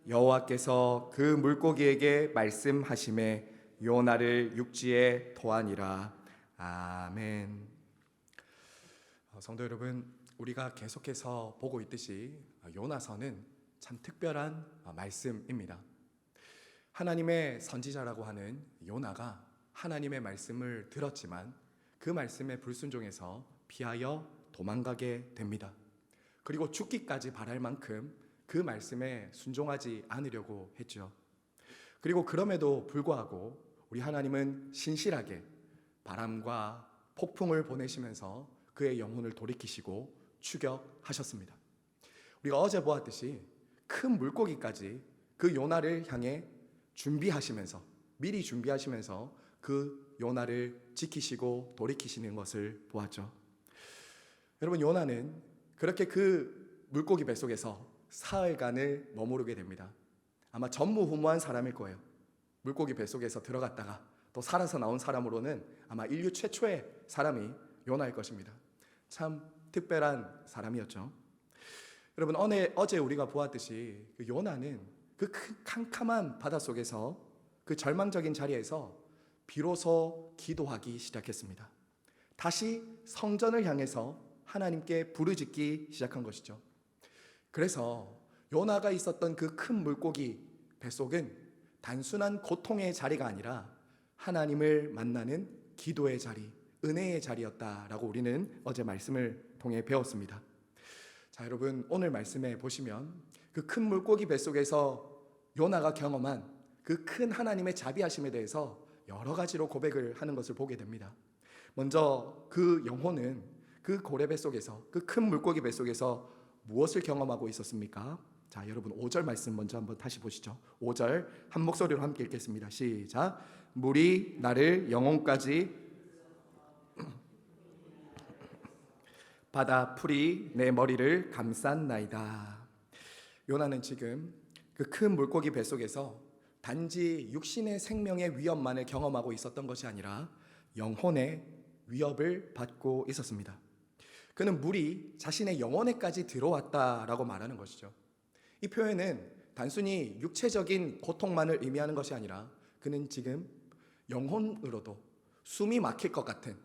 여호와께서 그 물고기에게 말씀하심에 요나를 육지에 토하니라. 아멘. 성도 여러분, 우리가 계속해서 보고 있듯이 요나서는 참 특별한 말씀입니다. 하나님의 선지자라고 하는 요나가 하나님의 말씀을 들었지만 그 말씀에 불순종해서 피하여 도망가게 됩니다. 그리고 죽기까지 바랄 만큼 그 말씀에 순종하지 않으려고 했죠. 그리고 그럼에도 불구하고 우리 하나님은 신실하게 바람과 폭풍을 보내시면서 그의 영혼을 돌이키시고 추격하셨습니다. 우리가 어제 보았듯이 큰 물고기까지 그 요나를 향해 준비하시면서 미리 준비하시면서 그 요나를 지키시고 돌이키시는 것을 보았죠. 여러분, 요나는 그렇게 그 물고기 뱃속에서 사흘간을 머무르게 됩니다. 아마 전무후무한 사람일 거예요. 물고기 뱃속에서 들어갔다가 또 살아서 나온 사람으로는 아마 인류 최초의 사람이 요나일 것입니다. 참 특별한 사람이었죠. 여러분, 어제 우리가 보았듯이 그 요나는 그 캄캄한 바닷속에서 그 절망적인 자리에서 비로소 기도하기 시작했습니다. 다시 성전을 향해서 하나님께 부르짖기 시작한 것이죠. 그래서 요나가 있었던 그 큰 물고기 뱃속은 단순한 고통의 자리가 아니라 하나님을 만나는 기도의 자리, 은혜의 자리였다라고 우리는 어제 말씀을 통해 배웠습니다. 자, 여러분, 오늘 말씀에 보시면 그 큰 물고기 뱃속에서 요나가 경험한 그 큰 하나님의 자비하심에 대해서 여러 가지로 고백을 하는 것을 보게 됩니다. 먼저 그 영혼은 그 고래 뱃속에서, 그 큰 물고기 뱃속에서 무엇을 경험하고 있었습니까? 자, 여러분 5절 말씀 먼저 한번 다시 보시죠. 5절 한 목소리로 함께 읽겠습니다. 시작. 물이 나를 영혼까지, 바다 풀이 내 머리를 감쌌나이다. 요나는 지금 그 큰 물고기 뱃속에서 단지 육신의 생명의 위협만을 경험하고 있었던 것이 아니라 영혼의 위협을 받고 있었습니다. 그는 물이 자신의 영혼에까지 들어왔다라고 말하는 것이죠. 이 표현은 단순히 육체적인 고통만을 의미하는 것이 아니라 그는 지금 영혼으로도 숨이 막힐 것 같은,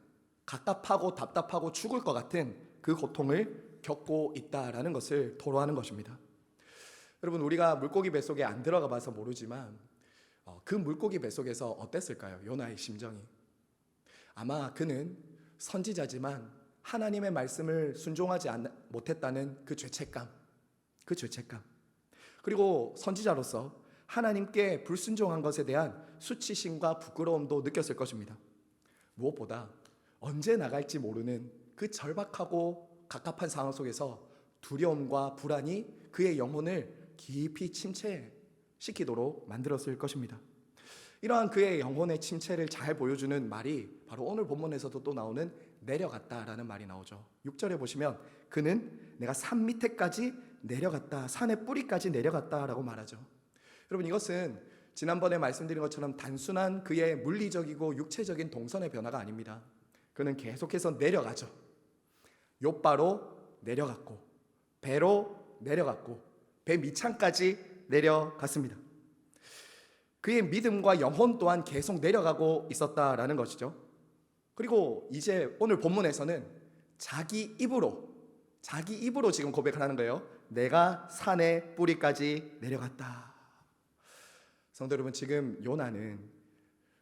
갑갑하고 답답하고 죽을 것 같은 그 고통을 겪고 있다라는 것을 토로하는 것입니다. 여러분, 우리가 물고기 뱃속에 안 들어가 봐서 모르지만 그 물고기 뱃속에서 어땠을까요? 요나의 심정이. 아마 그는 선지자지만 하나님의 말씀을 순종하지 못했다는 그 죄책감, 그리고 선지자로서 하나님께 불순종한 것에 대한 수치심과 부끄러움도 느꼈을 것입니다. 무엇보다 언제 나갈지 모르는 그 절박하고 갑갑한 상황 속에서 두려움과 불안이 그의 영혼을 깊이 침체시키도록 만들었을 것입니다. 이러한 그의 영혼의 침체를 잘 보여주는 말이 바로 오늘 본문에서도 또 나오는 내려갔다라는 말이 나오죠. 6절에 보시면 그는 내가 산 밑에까지 내려갔다, 산의 뿌리까지 내려갔다라고 말하죠. 여러분, 이것은 지난번에 말씀드린 것처럼 단순한 그의 물리적이고 육체적인 동선의 변화가 아닙니다. 그는 계속해서 내려가죠. 욥바로 내려갔고 배로 내려갔고 배 밑창까지 내려갔습니다. 그의 믿음과 영혼 또한 계속 내려가고 있었다라는 것이죠. 그리고 이제 오늘 본문에서는 자기 입으로 지금 고백하는 거예요. 내가 산의 뿌리까지 내려갔다. 성도 여러분, 지금 요나는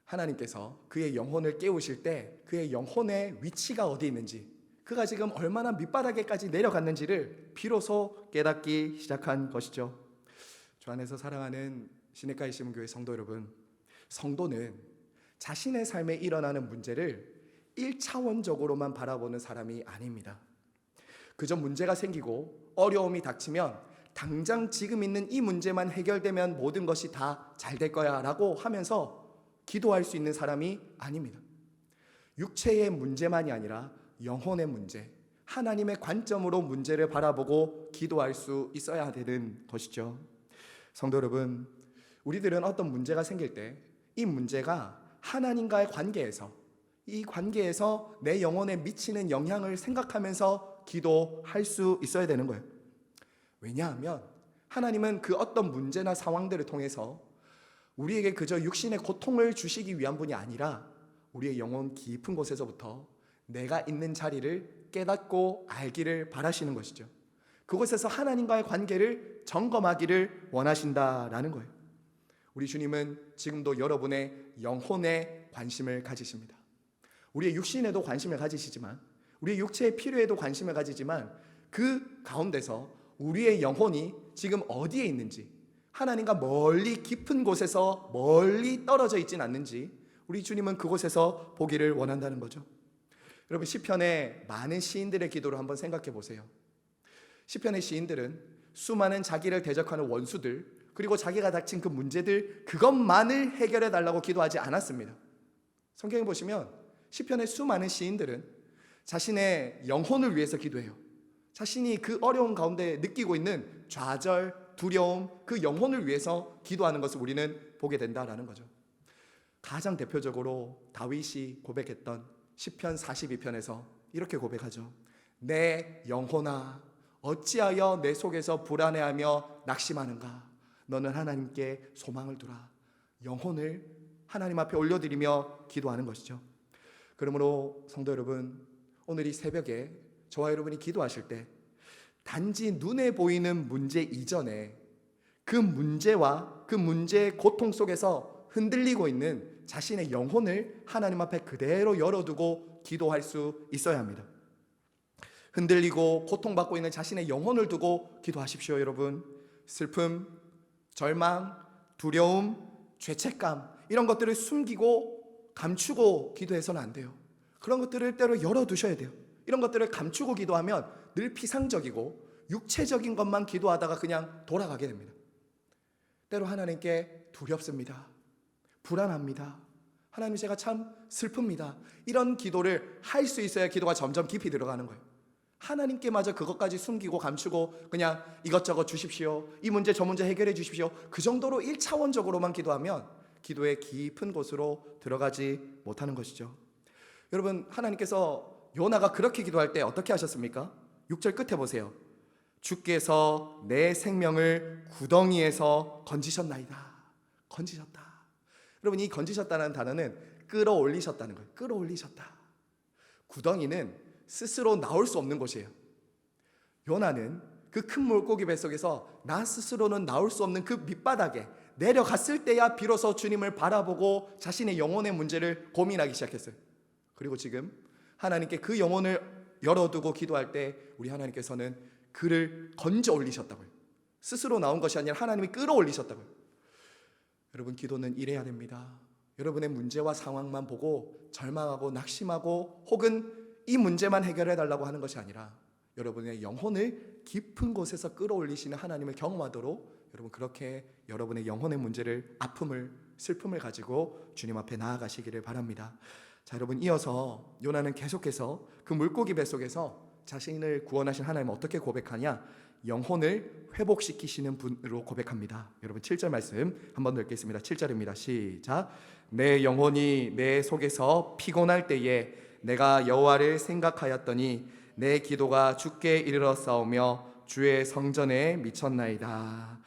하나님께서 그의 영혼을 깨우실 때 그의 영혼의 위치가 어디 있는지, 그가 지금 얼마나 밑바닥에까지 내려갔는지를 비로소 깨닫기 시작한 것이죠. 주 안에서 사랑하는 시냇가의 시문교회 성도 여러분, 성도는 자신의 삶에 일어나는 문제를 1차원적으로만 바라보는 사람이 아닙니다. 그저 문제가 생기고 어려움이 닥치면 당장 지금 있는 이 문제만 해결되면 모든 것이 다 잘 될 거야 라고 하면서 기도할 수 있는 사람이 아닙니다. 육체의 문제만이 아니라 영혼의 문제, 하나님의 관점으로 문제를 바라보고 기도할 수 있어야 되는 것이죠. 성도 여러분, 우리들은 어떤 문제가 생길 때 이 문제가 하나님과의 관계에서, 이 관계에서 내 영혼에 미치는 영향을 생각하면서 기도할 수 있어야 되는 거예요. 왜냐하면 하나님은 그 어떤 문제나 상황들을 통해서 우리에게 그저 육신의 고통을 주시기 위한 분이 아니라 우리의 영혼 깊은 곳에서부터 내가 있는 자리를 깨닫고 알기를 바라시는 것이죠. 그곳에서 하나님과의 관계를 점검하기를 원하신다라는 거예요. 우리 주님은 지금도 여러분의 영혼에 관심을 가지십니다. 우리의 육신에도 관심을 가지시지만, 우리의 육체의 필요에도 관심을 가지지만, 그 가운데서 우리의 영혼이 지금 어디에 있는지, 하나님과 멀리 깊은 곳에서 멀리 떨어져 있진 않는지 우리 주님은 그곳에서 보기를 원한다는 거죠. 여러분, 시편의 많은 시인들의 기도를 한번 생각해 보세요. 시편의 시인들은 수많은 자기를 대적하는 원수들, 그리고 자기가 닥친 그 문제들, 그것만을 해결해 달라고 기도하지 않았습니다. 성경에 보시면 시편의 수많은 시인들은 자신의 영혼을 위해서 기도해요. 자신이 그 어려운 가운데 느끼고 있는 좌절, 두려움, 그 영혼을 위해서 기도하는 것을 우리는 보게 된다라는 거죠. 가장 대표적으로 다윗이 고백했던 시편 42편에서 이렇게 고백하죠. 내 영혼아, 어찌하여 내 속에서 불안해하며 낙심하는가? 너는 하나님께 소망을 두라. 영혼을 하나님 앞에 올려드리며 기도하는 것이죠. 그러므로 성도 여러분, 오늘 이 새벽에 저와 여러분이 기도하실 때 단지 눈에 보이는 문제 이전에 그 문제와 그 문제의 고통 속에서 흔들리고 있는 자신의 영혼을 하나님 앞에 그대로 열어두고 기도할 수 있어야 합니다. 흔들리고 고통받고 있는 자신의 영혼을 두고 기도하십시오, 여러분. 슬픔, 절망, 두려움, 죄책감, 이런 것들을 숨기고 감추고 기도해서는 안 돼요. 그런 것들을 때로 열어두셔야 돼요. 이런 것들을 감추고 기도하면 늘 피상적이고 육체적인 것만 기도하다가 그냥 돌아가게 됩니다. 때로 하나님께 두렵습니다. 불안합니다. 하나님, 제가 참 슬픕니다. 이런 기도를 할 수 있어야 기도가 점점 깊이 들어가는 거예요. 하나님께마저 그것까지 숨기고 감추고 그냥 이것저것 주십시오, 이 문제 저 문제 해결해 주십시오, 그 정도로 1차원적으로만 기도하면 기도의 깊은 곳으로 들어가지 못하는 것이죠. 여러분, 하나님께서 요나가 그렇게 기도할 때 어떻게 하셨습니까? 6절 끝에 보세요. 주께서 내 생명을 구덩이에서 건지셨나이다. 건지셨다. 여러분, 이 건지셨다는 단어는 끌어올리셨다는 거예요. 끌어올리셨다. 구덩이는 스스로 나올 수 없는 곳이에요. 요나는 그 큰 물고기 뱃속에서 나 스스로는 나올 수 없는 그 밑바닥에 내려갔을 때야 비로소 주님을 바라보고 자신의 영혼의 문제를 고민하기 시작했어요. 그리고 지금 하나님께 그 영혼을 열어두고 기도할 때 우리 하나님께서는 그를 건져 올리셨다고요. 스스로 나온 것이 아니라 하나님이 끌어올리셨다고요. 여러분, 기도는 이래야 됩니다. 여러분의 문제와 상황만 보고 절망하고 낙심하고 혹은 이 문제만 해결해 달라고 하는 것이 아니라 여러분의 영혼을 깊은 곳에서 끌어올리시는 하나님을 경험하도록 여러분, 그렇게 여러분의 영혼의 문제를, 아픔을, 슬픔을 가지고 주님 앞에 나아가시기를 바랍니다. 자, 여러분, 이어서 요나는 계속해서 그 물고기 뱃속에서 자신을 구원하신 하나님을 어떻게 고백하냐? 영혼을 회복시키시는 분으로 고백합니다. 여러분, 7절 말씀 한번 더 읽겠습니다. 7절입니다. 시작. 내 영혼이 내 속에서 피곤할 때에 내가 여호와를 생각하였더니 내 기도가 주께 이르렀사오며 주의 성전에 미쳤나이다.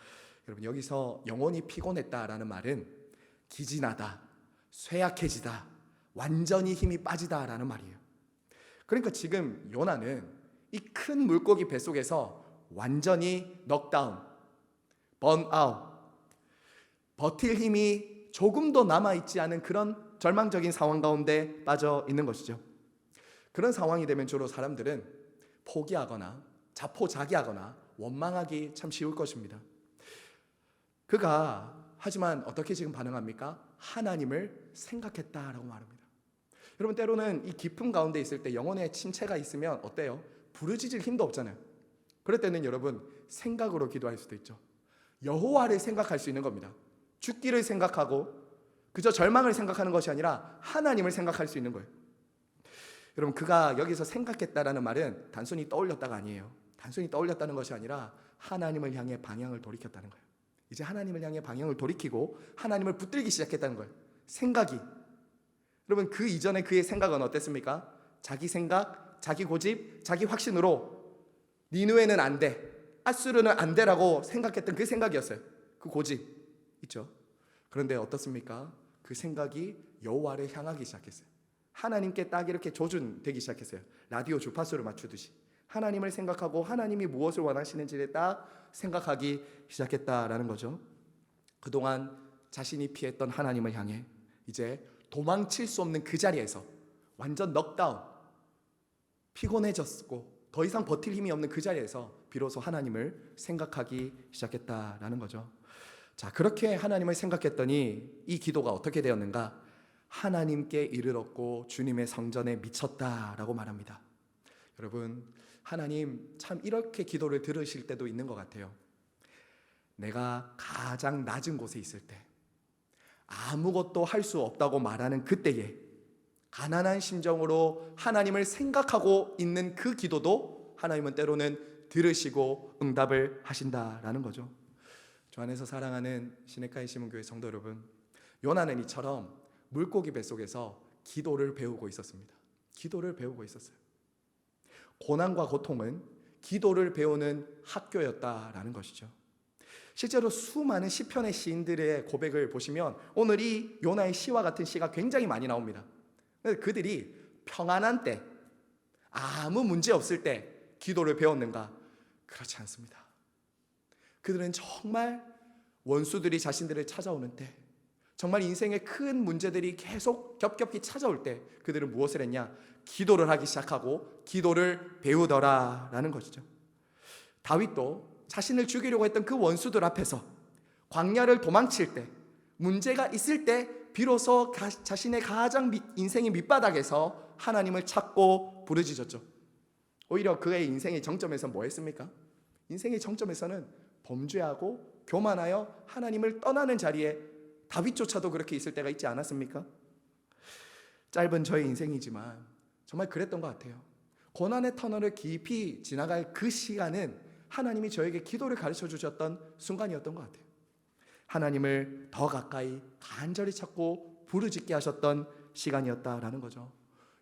여러분, 여기서 영혼이 피곤했다라는 말은 기진하다, 쇠약해지다, 완전히 힘이 빠지다라는 말이에요. 그러니까 지금 요나는 이 큰 물고기 뱃속에서 완전히 넉다운, 번아웃, 버틸 힘이 조금도 남아있지 않은 그런 절망적인 상황 가운데 빠져 있는 것이죠. 그런 상황이 되면 주로 사람들은 포기하거나 자포자기하거나 원망하기 참 쉬울 것입니다. 그가 하지만 어떻게 지금 반응합니까? 하나님을 생각했다라고 말합니다. 여러분, 때로는 이 깊은 가운데 있을 때 영혼의 침체가 있으면 어때요? 부르짖을 힘도 없잖아요. 그럴 때는 여러분, 생각으로 기도할 수도 있죠. 여호와를 생각할 수 있는 겁니다. 죽기를 생각하고 그저 절망을 생각하는 것이 아니라 하나님을 생각할 수 있는 거예요. 여러분, 그가 여기서 생각했다라는 말은 단순히 떠올렸다가 아니에요. 단순히 떠올렸다는 것이 아니라 하나님을 향해 방향을 돌이켰다는 거예요. 이제 하나님을 향해 방향을 돌이키고 하나님을 붙들기 시작했다는 거예요. 생각이. 여러분, 그 이전에 그의 생각은 어땠습니까? 자기 생각, 자기 고집, 자기 확신으로 니느웨는 안 돼, 앗수르는 안 되라고 생각했던 그 생각이었어요. 그 고집 있죠. 그런데 어떻습니까? 그 생각이 여호와를 향하기 시작했어요. 하나님께 딱 이렇게 조준되기 시작했어요. 라디오 주파수를 맞추듯이 하나님을 생각하고 하나님이 무엇을 원하시는지를 딱 생각하기 시작했다라는 거죠. 그동안 자신이 피했던 하나님을 향해 이제 도망칠 수 없는 그 자리에서 완전 넉다운, 피곤해졌고 더 이상 버틸 힘이 없는 그 자리에서 비로소 하나님을 생각하기 시작했다라는 거죠. 자, 그렇게 하나님을 생각했더니 이 기도가 어떻게 되었는가? 하나님께 이르렀고 주님의 성전에 미쳤다라고 말합니다. 여러분, 하나님 참 이렇게 기도를 들으실 때도 있는 것 같아요. 내가 가장 낮은 곳에 있을 때, 아무것도 할 수 없다고 말하는 그때에 가난한 심정으로 하나님을 생각하고 있는 그 기도도 하나님은 때로는 들으시고 응답을 하신다라는 거죠. 주 안에서 사랑하는 시내가의 시문교회 성도 여러분, 요나는 이처럼 물고기 뱃속에서 기도를 배우고 있었습니다. 기도를 배우고 있었어요. 고난과 고통은 기도를 배우는 학교였다라는 것이죠. 실제로 수많은 시편의 시인들의 고백을 보시면 오늘 이 요나의 시와 같은 시가 굉장히 많이 나옵니다. 그들이 평안한 때, 아무 문제 없을 때 기도를 배웠는가? 그렇지 않습니다. 그들은 정말 원수들이 자신들을 찾아오는 때, 정말 인생의 큰 문제들이 계속 겹겹이 찾아올 때 그들은 무엇을 했냐? 기도를 하기 시작하고 기도를 배우더라라는 것이죠. 다윗도 자신을 죽이려고 했던 그 원수들 앞에서 광야를 도망칠 때, 문제가 있을 때 비로소 자신의 가장 인생의 밑바닥에서 하나님을 찾고 부르짖었죠. 오히려 그의 인생의 정점에서 뭐 했습니까? 인생의 정점에서는 범죄하고 교만하여 하나님을 떠나는 자리에 다윗조차도 그렇게 있을 때가 있지 않았습니까? 짧은 저의 인생이지만 정말 그랬던 것 같아요. 고난의 터널을 깊이 지나갈 그 시간은 하나님이 저에게 기도를 가르쳐 주셨던 순간이었던 것 같아요. 하나님을 더 가까이 간절히 찾고 부르짖게 하셨던 시간이었다라는 거죠.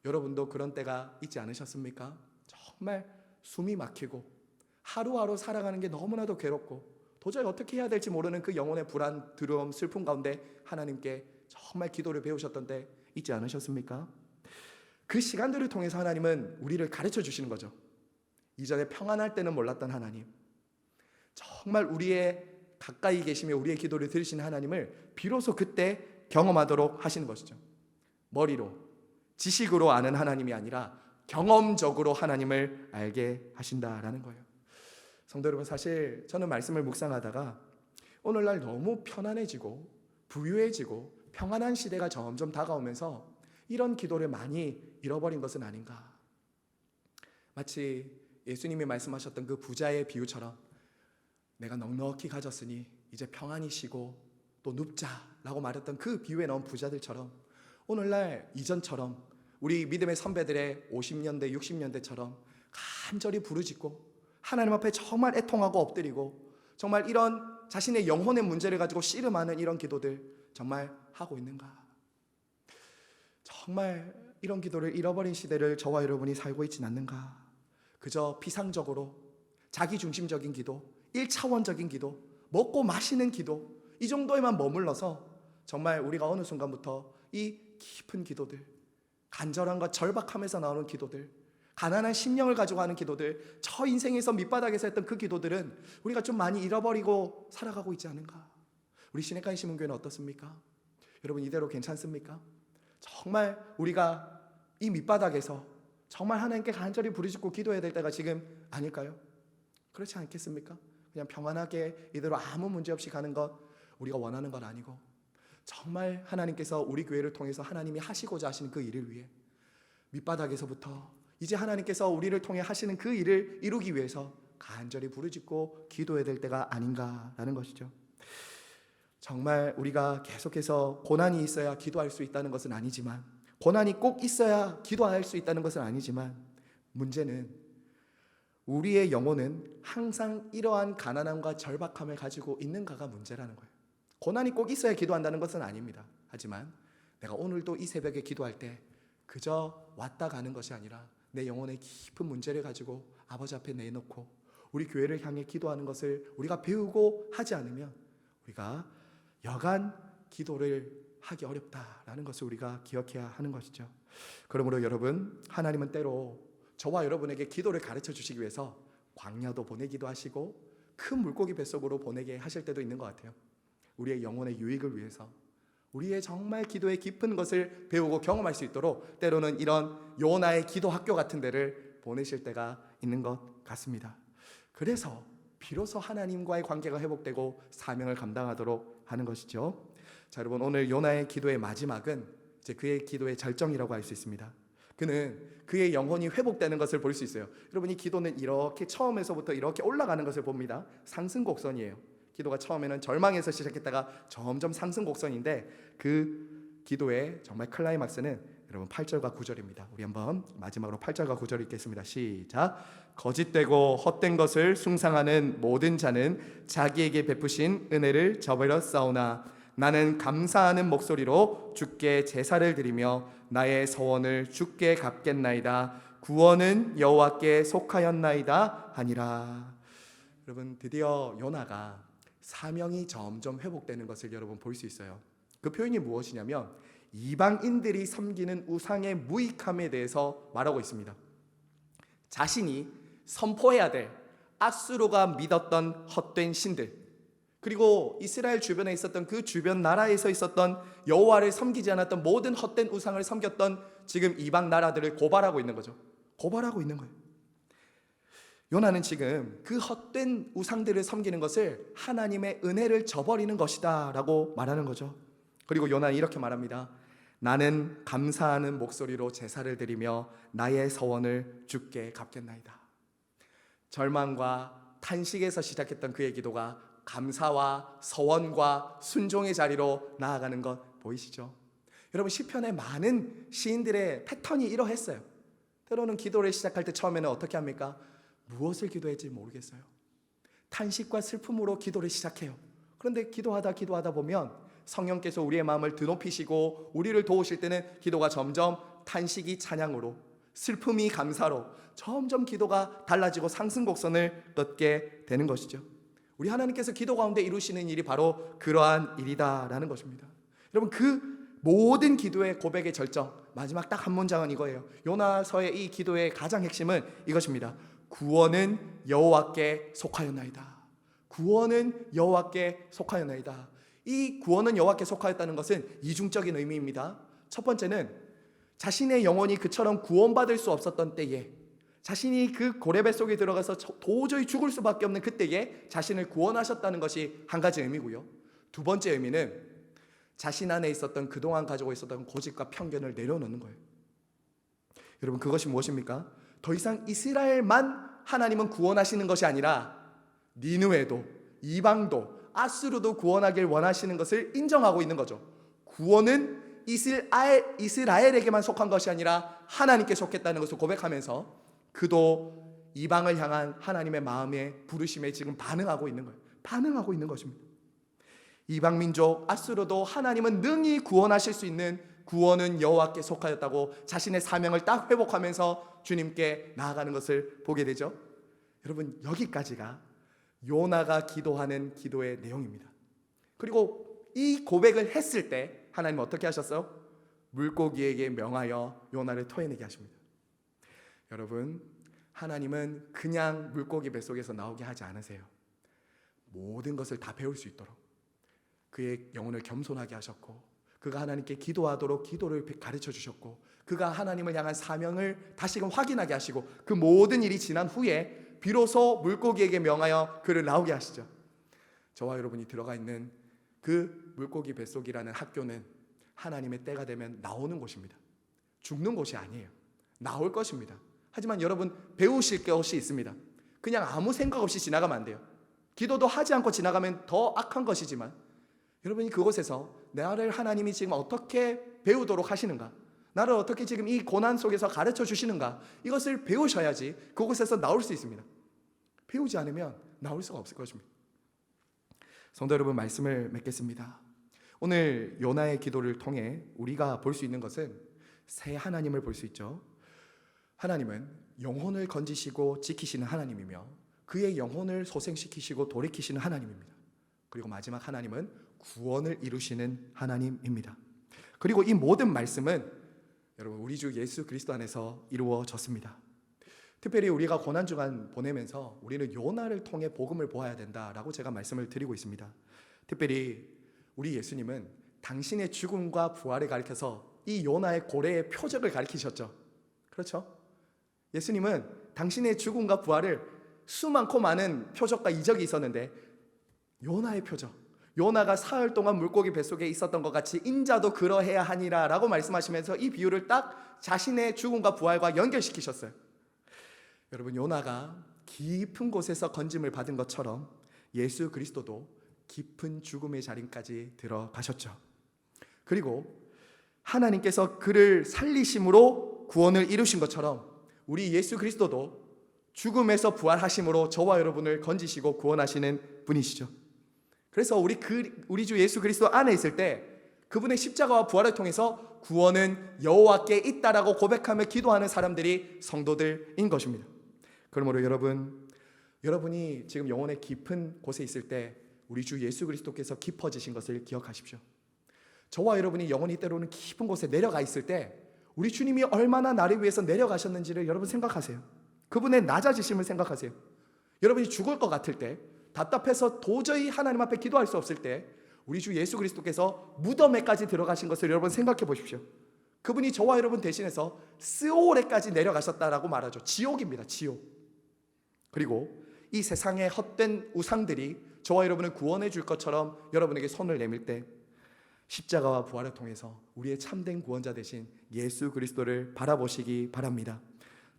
여러분도 그런 때가 있지 않으셨습니까? 정말 숨이 막히고 하루하루 살아가는 게 너무나도 괴롭고 도저히 어떻게 해야 될지 모르는 그 영혼의 불안, 두려움, 슬픔 가운데 하나님께 정말 기도를 배우셨던 때 있지 않으셨습니까? 그 시간들을 통해서 하나님은 우리를 가르쳐 주시는 거죠. 이전에 평안할 때는 몰랐던 하나님, 정말 우리의 가까이 계시며 우리의 기도를 들으시는 하나님을 비로소 그때 경험하도록 하시는 것이죠. 머리로, 지식으로 아는 하나님이 아니라 경험적으로 하나님을 알게 하신다라는 거예요. 성도 여러분, 사실 저는 말씀을 묵상하다가 오늘날 너무 편안해지고 부유해지고 평안한 시대가 점점 다가오면서 이런 기도를 많이 잃어버린 것은 아닌가. 마치 예수님이 말씀하셨던 그 부자의 비유처럼 내가 넉넉히 가졌으니 이제 평안히 쉬고 또 눕자라고 말했던 그 비유에 나온 부자들처럼 오늘날 이전처럼 우리 믿음의 선배들의 50년대 60년대처럼 간절히 부르짖고 하나님 앞에 정말 애통하고 엎드리고 정말 이런 자신의 영혼의 문제를 가지고 씨름하는 이런 기도들 정말 하고 있는가? 정말 이런 기도를 잃어버린 시대를 저와 여러분이 살고 있진 않는가? 그저 비상적으로 자기중심적인 기도, 1차원적인 기도, 먹고 마시는 기도, 이 정도에만 머물러서 정말 우리가 어느 순간부터 이 깊은 기도들, 간절함과 절박함에서 나오는 기도들, 가난한 심령을 가지고 하는 기도들, 저 인생에서 밑바닥에서 했던 그 기도들은 우리가 좀 많이 잃어버리고 살아가고 있지 않은가? 우리 시내가의 시문교회는 어떻습니까? 여러분, 이대로 괜찮습니까? 정말 우리가 이 밑바닥에서 정말 하나님께 간절히 부르짖고 기도해야 될 때가 지금 아닐까요? 그렇지 않겠습니까? 그냥 평안하게 이대로 아무 문제 없이 가는 것 우리가 원하는 건 아니고 정말 하나님께서 우리 교회를 통해서 하나님이 하시고자 하시는 그 일을 위해 밑바닥에서부터 이제 하나님께서 우리를 통해 하시는 그 일을 이루기 위해서 간절히 부르짖고 기도해야 될 때가 아닌가라는 것이죠. 정말 우리가 계속해서 고난이 있어야 기도할 수 있다는 것은 아니지만, 고난이 꼭 있어야 기도할 수 있다는 것은 아니지만, 문제는 우리의 영혼은 항상 이러한 가난함과 절박함을 가지고 있는가가 문제라는 거예요. 고난이 꼭 있어야 기도한다는 것은 아닙니다. 하지만 내가 오늘도 이 새벽에 기도할 때 그저 왔다 가는 것이 아니라 내 영혼의 깊은 문제를 가지고 아버지 앞에 내놓고 우리 교회를 향해 기도하는 것을 우리가 배우고 하지 않으면 우리가 여간 기도를 하기 어렵다라는 것을 우리가 기억해야 하는 것이죠. 그러므로 여러분, 하나님은 때로 저와 여러분에게 기도를 가르쳐 주시기 위해서 광야도 보내기도 하시고 큰 물고기 뱃속으로 보내게 하실 때도 있는 것 같아요. 우리의 영혼의 유익을 위해서, 우리의 정말 기도의 깊은 것을 배우고 경험할 수 있도록 때로는 이런 요나의 기도 학교 같은 데를 보내실 때가 있는 것 같습니다. 그래서 비로소 하나님과의 관계가 회복되고 사명을 감당하도록 하는 것이죠. 자, 여러분, 오늘 요나의 기도의 마지막은 이제 그의 기도의 절정이라고 할 수 있습니다. 그는 그의 영혼이 회복되는 것을 볼 수 있어요. 여러분, 이 기도는 이렇게 처음에서부터 이렇게 올라가는 것을 봅니다. 상승곡선이에요. 기도가 처음에는 절망에서 시작했다가 점점 상승곡선인데 그 기도의 정말 클라이막스는 여러분 8절과 9절입니다. 우리 한번 마지막으로 8절과 9절 읽겠습니다. 시작. 거짓되고 헛된 것을 숭상하는 모든 자는 자기에게 베푸신 은혜를 저버렸사오나 나는 감사하는 목소리로 주께 제사를 드리며 나의 서원을 주께 갚겠나이다. 구원은 여호와께 속하였나이다 하니라. 여러분, 드디어 요나가 사명이 점점 회복되는 것을 여러분 볼 수 있어요. 그 표현이 무엇이냐면 이방인들이 섬기는 우상의 무익함에 대해서 말하고 있습니다. 자신이 선포해야 될 앗수르가 믿었던 헛된 신들, 그리고 이스라엘 주변에 있었던 그 주변 나라에서 있었던 여호와를 섬기지 않았던 모든 헛된 우상을 섬겼던 지금 이방 나라들을 고발하고 있는 거죠. 고발하고 있는 거예요. 요나는 지금 그 헛된 우상들을 섬기는 것을 하나님의 은혜를 저버리는 것이다 라고 말하는 거죠. 그리고 요나는 이렇게 말합니다. 나는 감사하는 목소리로 제사를 드리며 나의 서원을 주께 갚겠나이다. 절망과 탄식에서 시작했던 그의 기도가 감사와 서원과 순종의 자리로 나아가는 것 보이시죠? 여러분, 시편의 많은 시인들의 패턴이 이러했어요. 때로는 기도를 시작할 때 처음에는 어떻게 합니까? 무엇을 기도할지 모르겠어요. 탄식과 슬픔으로 기도를 시작해요. 그런데 기도하다 보면 성령께서 우리의 마음을 드높이시고 우리를 도우실 때는 기도가 점점 탄식이 찬양으로, 슬픔이 감사로 점점 기도가 달라지고 상승곡선을 걷게 되는 것이죠. 우리 하나님께서 기도 가운데 이루시는 일이 바로 그러한 일이다라는 것입니다. 여러분, 그 모든 기도의 고백의 절정, 마지막 딱 한 문장은 이거예요. 요나서의 이 기도의 가장 핵심은 이것입니다. 구원은 여호와께 속하였나이다. 구원은 여호와께 속하였나이다. 이 구원은 여호와께 속하였다는 것은 이중적인 의미입니다. 첫 번째는 자신의 영혼이 그처럼 구원받을 수 없었던 때에, 자신이 그 고레배 속에 들어가서 도저히 죽을 수밖에 없는 그때에 자신을 구원하셨다는 것이 한 가지 의미고요. 두 번째 의미는 자신 안에 있었던 그동안 가지고 있었던 고집과 편견을 내려놓는 거예요. 여러분, 그것이 무엇입니까? 더 이상 이스라엘만 하나님은 구원하시는 것이 아니라 니느웨도, 이방도, 앗수르도 구원하길 원하시는 것을 인정하고 있는 거죠. 구원은 이스라엘에게만 속한 것이 아니라 하나님께 속했다는 것을 고백하면서 그도 이방을 향한 하나님의 마음의 부르심에 지금 반응하고 있는 거예요. 반응하고 있는 것입니다. 이방 민족 앗수르도 하나님은 능히 구원하실 수 있는 구원은 여호와께 속하였다고 자신의 사명을 딱 회복하면서 주님께 나아가는 것을 보게 되죠. 여러분, 여기까지가 요나가 기도하는 기도의 내용입니다. 그리고 이 고백을 했을 때 하나님은 어떻게 하셨어요? 물고기에게 명하여 요나를 토해내게 하십니다. 여러분, 하나님은 그냥 물고기 뱃속에서 나오게 하지 않으세요. 모든 것을 다 배울 수 있도록 그의 영혼을 겸손하게 하셨고, 그가 하나님께 기도하도록 기도를 가르쳐 주셨고, 그가 하나님을 향한 사명을 다시금 확인하게 하시고, 그 모든 일이 지난 후에 비로소 물고기에게 명하여 그를 나오게 하시죠. 저와 여러분이 들어가 있는 그 물고기 뱃속이라는 학교는 하나님의 때가 되면 나오는 곳입니다. 죽는 곳이 아니에요. 나올 것입니다. 하지만 여러분, 배우실 것이 있습니다. 그냥 아무 생각 없이 지나가면 안 돼요. 기도도 하지 않고 지나가면 더 악한 것이지만, 여러분이 그곳에서 나를 하나님이 지금 어떻게 배우도록 하시는가, 나를 어떻게 지금 이 고난 속에서 가르쳐 주시는가, 이것을 배우셔야지 그곳에서 나올 수 있습니다. 배우지 않으면 나올 수가 없을 것입니다. 성도 여러분, 말씀을 맺겠습니다. 오늘 요나의 기도를 통해 우리가 볼 수 있는 것은 새 하나님을 볼 수 있죠. 하나님은 영혼을 건지시고 지키시는 하나님이며 그의 영혼을 소생시키시고 돌이키시는 하나님입니다. 그리고 마지막 하나님은 구원을 이루시는 하나님입니다. 그리고 이 모든 말씀은 여러분 우리 주 예수 그리스도 안에서 이루어졌습니다. 특별히 우리가 고난주간 보내면서 우리는 요나를 통해 복음을 보아야 된다라고 제가 말씀을 드리고 있습니다. 특별히 우리 예수님은 당신의 죽음과 부활을 가리켜서 이 요나의 고래의 표적을 가리키셨죠. 그렇죠? 예수님은 당신의 죽음과 부활을 수많고 많은 표적과 이적이 있었는데 요나의 표적, 요나가 사흘 동안 물고기 뱃속에 있었던 것 같이 인자도 그러해야 하니라 라고 말씀하시면서 이 비유를 딱 자신의 죽음과 부활과 연결시키셨어요. 여러분, 요나가 깊은 곳에서 건짐을 받은 것처럼 예수 그리스도도 깊은 죽음의 자리까지 들어가셨죠. 그리고 하나님께서 그를 살리심으로 구원을 이루신 것처럼 우리 예수 그리스도도 죽음에서 부활하심으로 저와 여러분을 건지시고 구원하시는 분이시죠. 그래서 우리 주 예수 그리스도 안에 있을 때 그분의 십자가와 부활을 통해서 구원은 여호와께 있다라고 고백하며 기도하는 사람들이 성도들인 것입니다. 그러므로 여러분이 지금 영혼의 깊은 곳에 있을 때 우리 주 예수 그리스도께서 깊어지신 것을 기억하십시오. 저와 여러분이 영혼이 때로는 깊은 곳에 내려가 있을 때 우리 주님이 얼마나 나를 위해서 내려가셨는지를 여러분 생각하세요. 그분의 낮아지심을 생각하세요. 여러분이 죽을 것 같을 때, 답답해서 도저히 하나님 앞에 기도할 수 없을 때 우리 주 예수 그리스도께서 무덤에까지 들어가신 것을 여러분 생각해 보십시오. 그분이 저와 여러분 대신해서 스올에까지 내려가셨다라고 말하죠. 지옥입니다. 지옥. 그리고 이 세상의 헛된 우상들이 저와 여러분을 구원해 줄 것처럼 여러분에게 손을 내밀 때 십자가와 부활을 통해서 우리의 참된 구원자 되신 예수 그리스도를 바라보시기 바랍니다.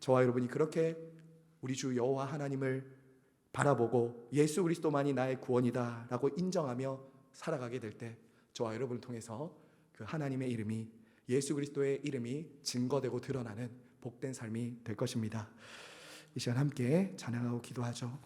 저와 여러분이 그렇게 우리 주 여호와 하나님을 바라보고 예수 그리스도만이 나의 구원이다 라고 인정하며 살아가게 될 때 저와 여러분을 통해서 그 하나님의 이름이, 예수 그리스도의 이름이 증거되고 드러나는 복된 삶이 될 것입니다. 이 시간 함께 찬양하고 기도하죠.